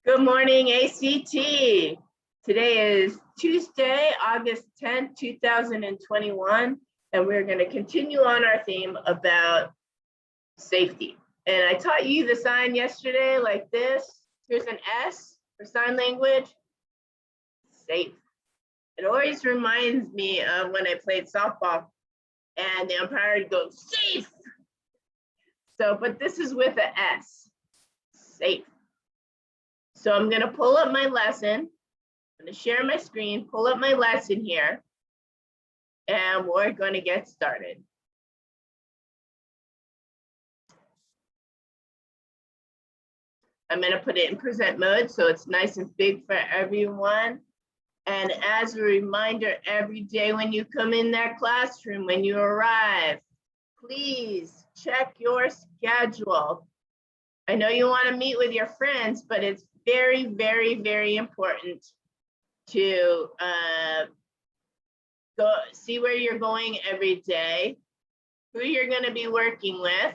Good morning, ACT. Today is Tuesday, August 10th, 2021, and we're going to continue on our theme about safety. And I taught you the sign yesterday like this. Here's an S for sign language, safe. It always reminds me of when I played softball and the umpire would go, safe. So, but this is with an S, safe. So I'm going to pull up my lesson. I'm going to share my screen, pull up my lesson here, and we're going to get started. I'm going to put it in present mode so it's nice and big for everyone. And as a reminder, every day when you come in that classroom, when you arrive, please check your schedule. I know you want to meet with your friends, but it's very, very, very important to go see where you're going every day, who you're going to be working with,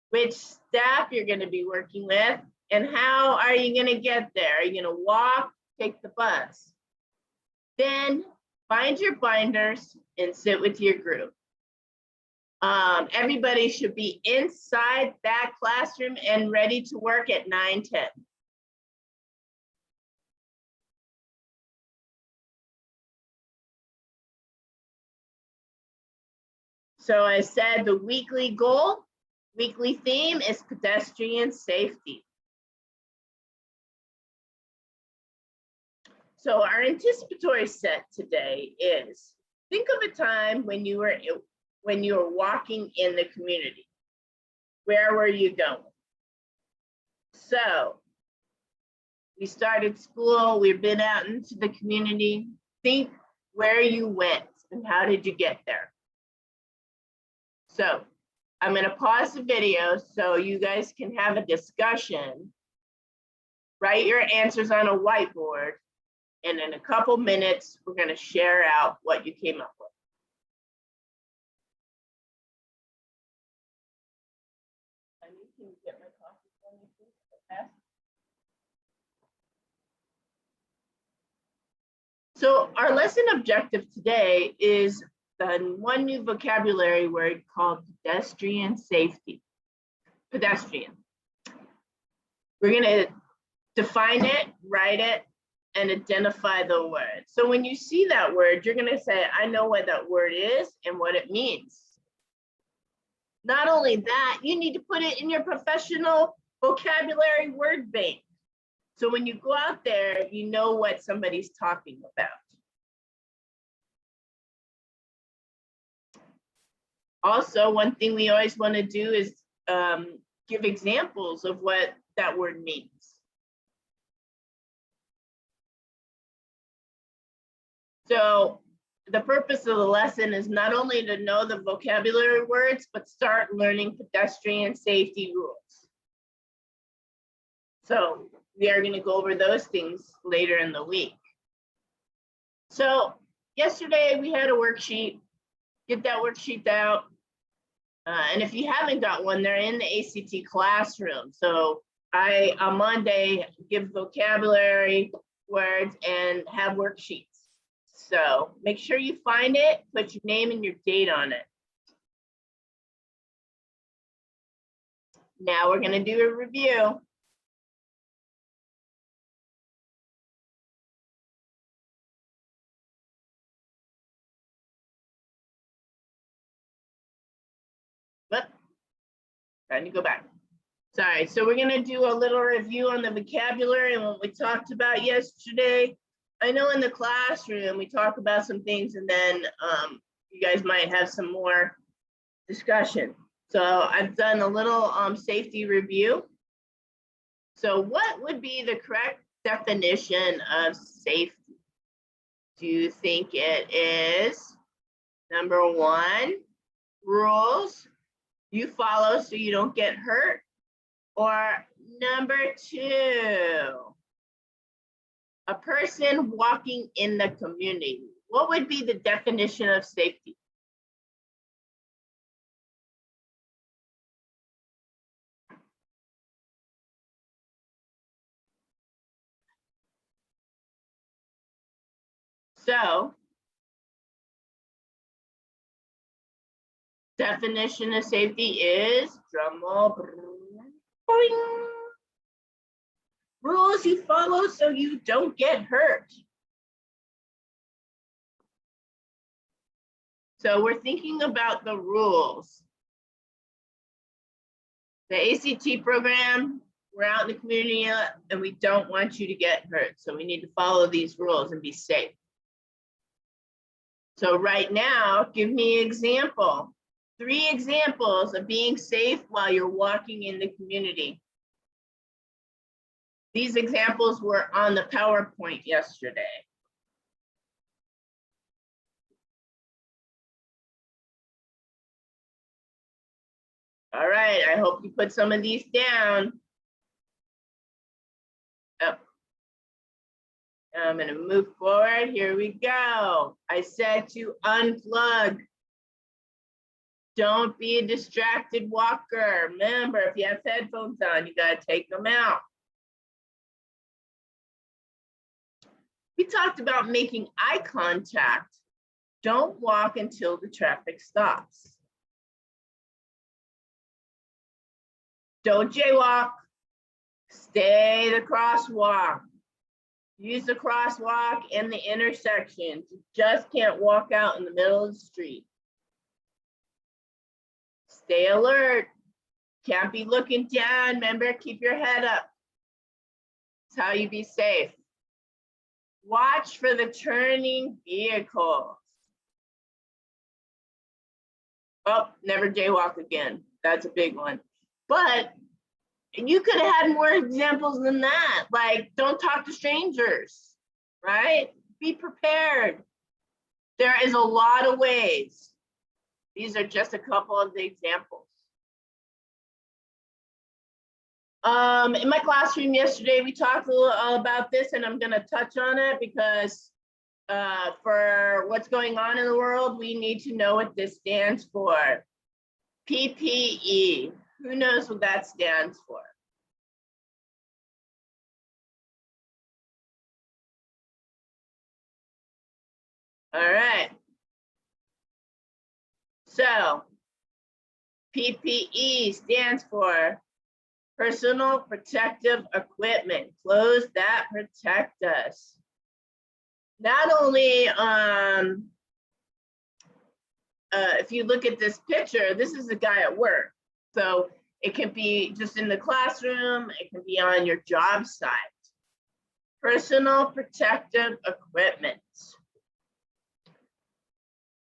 which staff you're going to be working with, and how are you going to get there? Are you going to walk, take the bus? Then find your binders and sit with your group. Everybody should be inside that classroom and ready to work at 9:10. So I said the weekly goal, weekly theme is pedestrian safety. So our anticipatory set today is, think of a time when you were walking in the community. Where were you going? So we started school, we've been out into the community. Think where you went and how did you get there? So I'm going to pause the video so you guys can have a discussion. Write your answers on a whiteboard, and in a couple minutes, we're going to share out what you came up with. Can you get my coffee for me, please? Okay. So our lesson objective today is the one new vocabulary word called pedestrian safety. Pedestrian. We're going to define it, write it, and identify the word. So when you see that word, you're going to say, I know what that word is and what it means. Not only that, you need to put it in your professional vocabulary word bank. So when you go out there, you know what somebody's talking about. Also, one thing we always want to do is give examples of what that word means. So the purpose of the lesson is not only to know the vocabulary words, but start learning pedestrian safety rules. So we are going to go over those things later in the week. So yesterday we had a worksheet. Get that worksheet out. And if you haven't got one, they're in the ACT classroom. So on Monday, give vocabulary words and have worksheets. So make sure you find it, put your name and your date on it. Now we're going to do a review. But trying to go back. Sorry, so we're going to do a little review on the vocabulary and what we talked about yesterday. I know in the classroom we talk about some things and then you guys might have some more discussion. So I've done a little safety review. So what would be the correct definition of safety? Do you think it is number one, rules you follow so you don't get hurt? Or number two, a person walking in the community? What would be the definition of safety? So, definition of safety is, drum roll, boing. Rules you follow so you don't get hurt. So we're thinking about the rules. The ACT program, we're out in the community and we don't want you to get hurt. So we need to follow these rules and be safe. So right now, give me an example. 3 examples of being safe while you're walking in the community. These examples were on the PowerPoint yesterday. All right, I hope you put some of these down. Oh. I'm gonna move forward, here we go. I said to unplug. Don't be a distracted walker. Remember, if you have headphones on, you gotta take them out. We talked about making eye contact. Don't walk until the traffic stops. Don't jaywalk. Stay the crosswalk. Use the crosswalk and the intersections. You just can't walk out in the middle of the street. Stay alert. Can't be looking down. Remember, keep your head up. That's how you be safe. Watch for the turning vehicles. Oh, never jaywalk again. That's a big one. But you could have had more examples than that. Like, don't talk to strangers, right? Be prepared. There is a lot of ways. These are just a couple of the examples. In my classroom yesterday, we talked a little about this, and I'm going to touch on it because for what's going on in the world, we need to know what this stands for. PPE. Who knows what that stands for? All right. So PPE stands for personal protective equipment, clothes that protect us. Not only, if you look at this picture, this is a guy at work. So it can be just in the classroom, it can be on your job site. Personal protective equipment.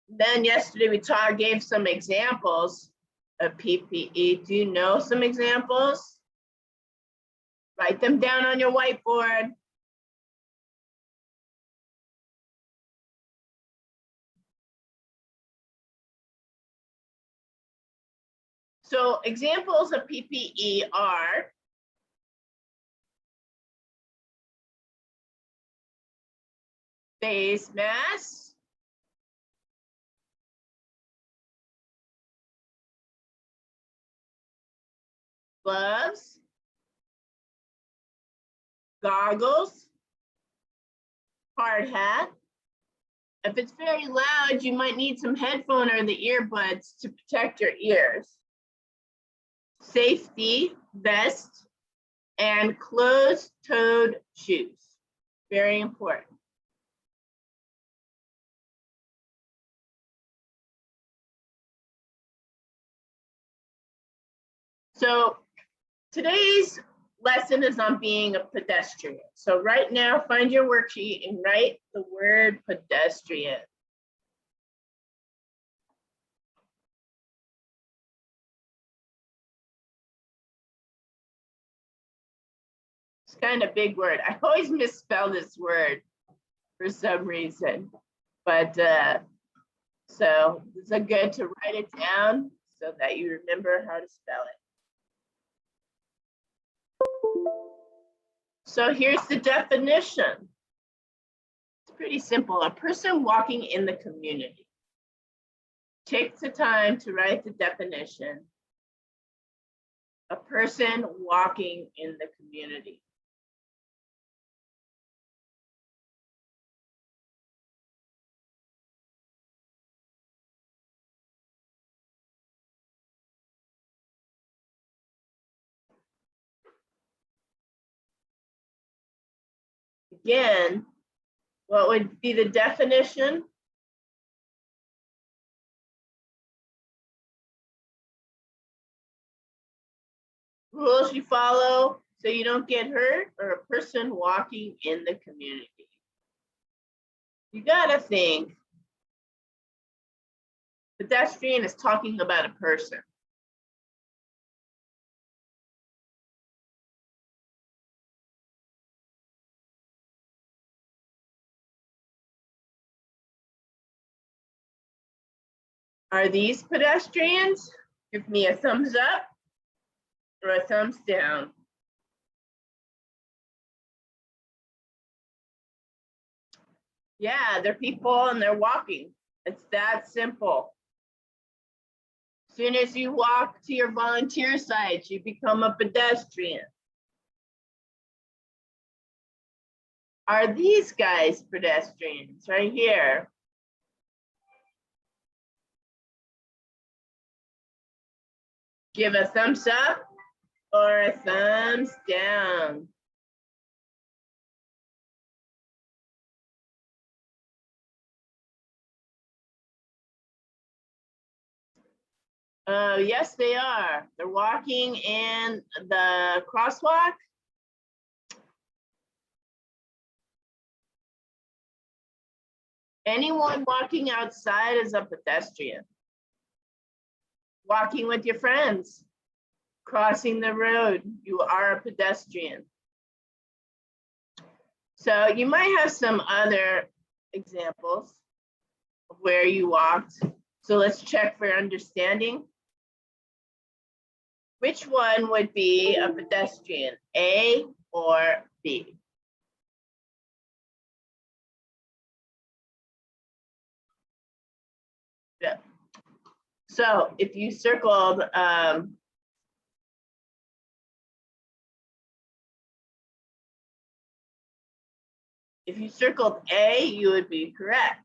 Then yesterday we gave some examples of PPE. Do you know some examples? Write them down on your whiteboard. So examples of PPE are face masks, gloves, goggles, hard hat. If it's very loud, you might need some headphone or the earbuds to protect your ears. Safety vest and closed-toed shoes. Very important. So today's lesson is on being a pedestrian. So right now, find your worksheet and write the word pedestrian. It's kind of a big word. I always misspell this word for some reason, but so it's good to write it down so that you remember how to spell it. So here's the definition. It's pretty simple. A person walking in the community. Take the time to write the definition. A person walking in the community. Again, what would be the definition? Rules you follow so you don't get hurt, or a person walking in the community. You gotta think. Pedestrian is talking about a person. Are these pedestrians? Give me a thumbs up or a thumbs down. Yeah, they're people and they're walking. It's that simple. As soon as you walk to your volunteer site, you become a pedestrian. Are these guys pedestrians right here? Give a thumbs up or a thumbs down. Yes, they are. They're walking in the crosswalk. Anyone walking outside is a pedestrian. Walking with your friends, crossing the road, you are a pedestrian. So you might have some other examples of where you walked. So let's check for understanding. Which one would be a pedestrian, A or B? Yeah. So if you circled, if you circled A, you would be correct.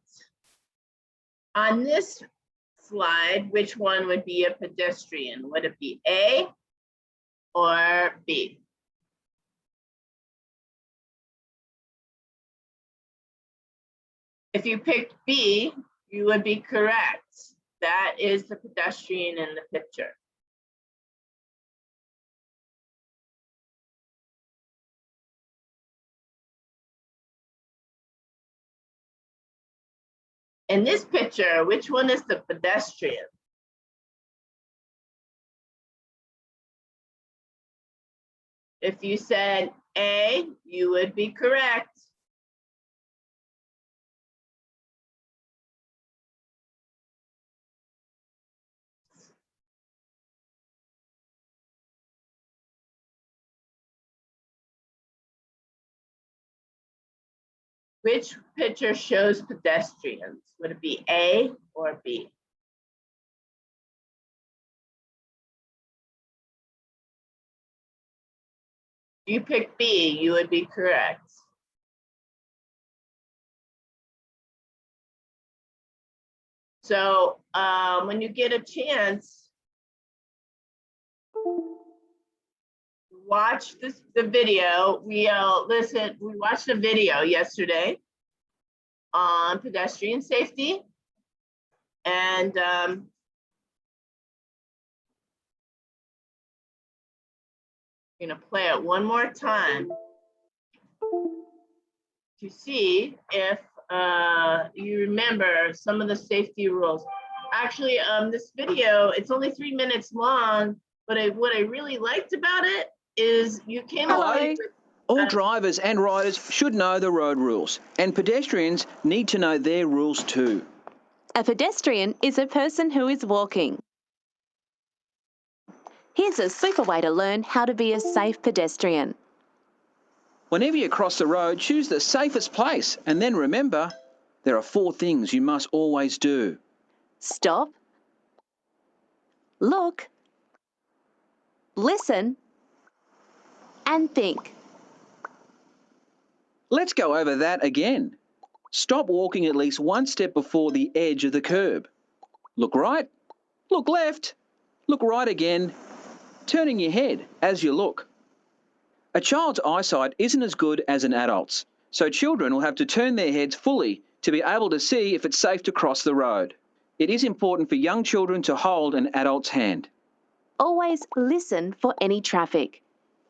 On this slide, which one would be a pedestrian? Would it be A or B? If you picked B, you would be correct. That is the pedestrian in the picture. In this picture, which one is the pedestrian? If you said A, you would be correct. Which picture shows pedestrians? Would it be A or B? If you pick B, you would be correct. So when you get a chance, watch the video. We watched a video yesterday on pedestrian safety. And I'm gonna play it one more time to see if you remember some of the safety rules. Actually, this video, it's only 3 minutes long, but what I really liked about it is you came away with all drivers and riders should know the road rules, and pedestrians need to know their rules too. A pedestrian is a person who is walking. Here's a super way to learn how to be a safe pedestrian. Whenever you cross the road, choose the safest place, and then remember, there are 4 things you must always do. Stop. Look. Listen. And think. Let's go over that again. Stop walking at least 1 step before the edge of the curb. Look right, look left, look right again, turning your head as you look. A child's eyesight isn't as good as an adult's, So children will have to turn their heads fully to be able to see if it's safe to cross the road. It is important for young children to hold an adult's hand. Always listen for any traffic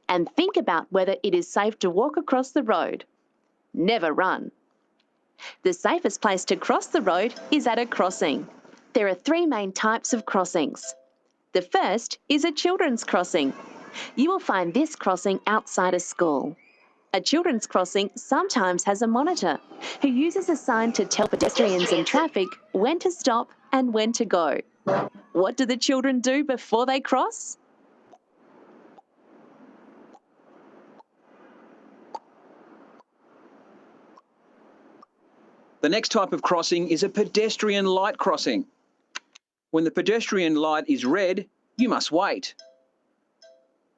and think about whether it is safe to walk across the road. Never run. The safest place to cross the road is at a crossing. There are 3 main types of crossings. The first is a children's crossing. You will find this crossing outside a school. A children's crossing sometimes has a monitor who uses a sign to tell pedestrians and traffic when to stop and when to go. What do the children do before they cross? The next type of crossing is a pedestrian light crossing. When the pedestrian light is red, you must wait.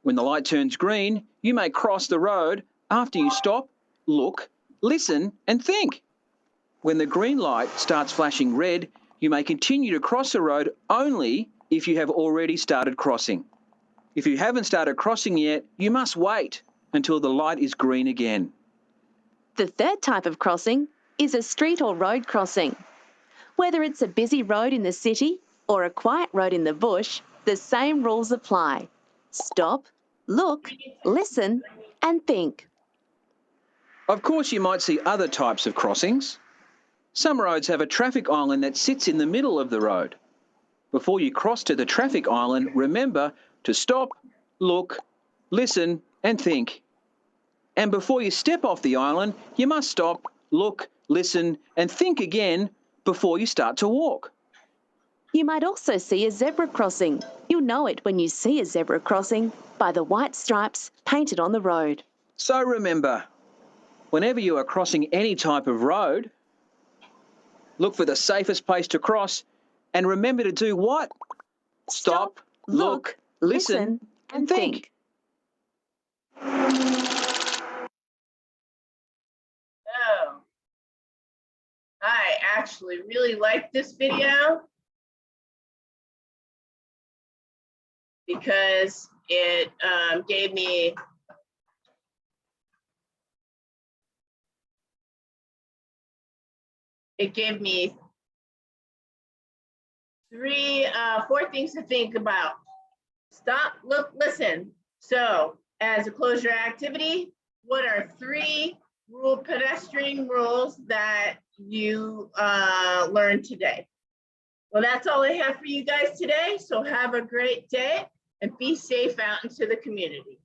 When the light turns green, you may cross the road after you stop, look, listen, and think. When the green light starts flashing red, you may continue to cross the road only if you have already started crossing. If you haven't started crossing yet, you must wait until the light is green again. The third type of crossing is a street or road crossing. Whether it's a busy road in the city or a quiet road in the bush, the same rules apply. Stop, look, listen, and think. Of course, you might see other types of crossings. Some roads have a traffic island that sits in the middle of the road. Before you cross to the traffic island, remember to stop, look, listen, and think. And before you step off the island, you must stop, look, listen, and think again before you start to walk. You might also see a zebra crossing. You'll know it when you see a zebra crossing by the white stripes painted on the road. So remember, whenever you are crossing any type of road, look for the safest place to cross and remember to do what? Stop, look, listen, and think. Oh, I actually really like this video because it gave me four things to think about. Stop, look, listen. So as a closure activity, what are 3 pedestrian rules that you learned today? Well, that's all I have for you guys today. So have a great day and be safe out into the community.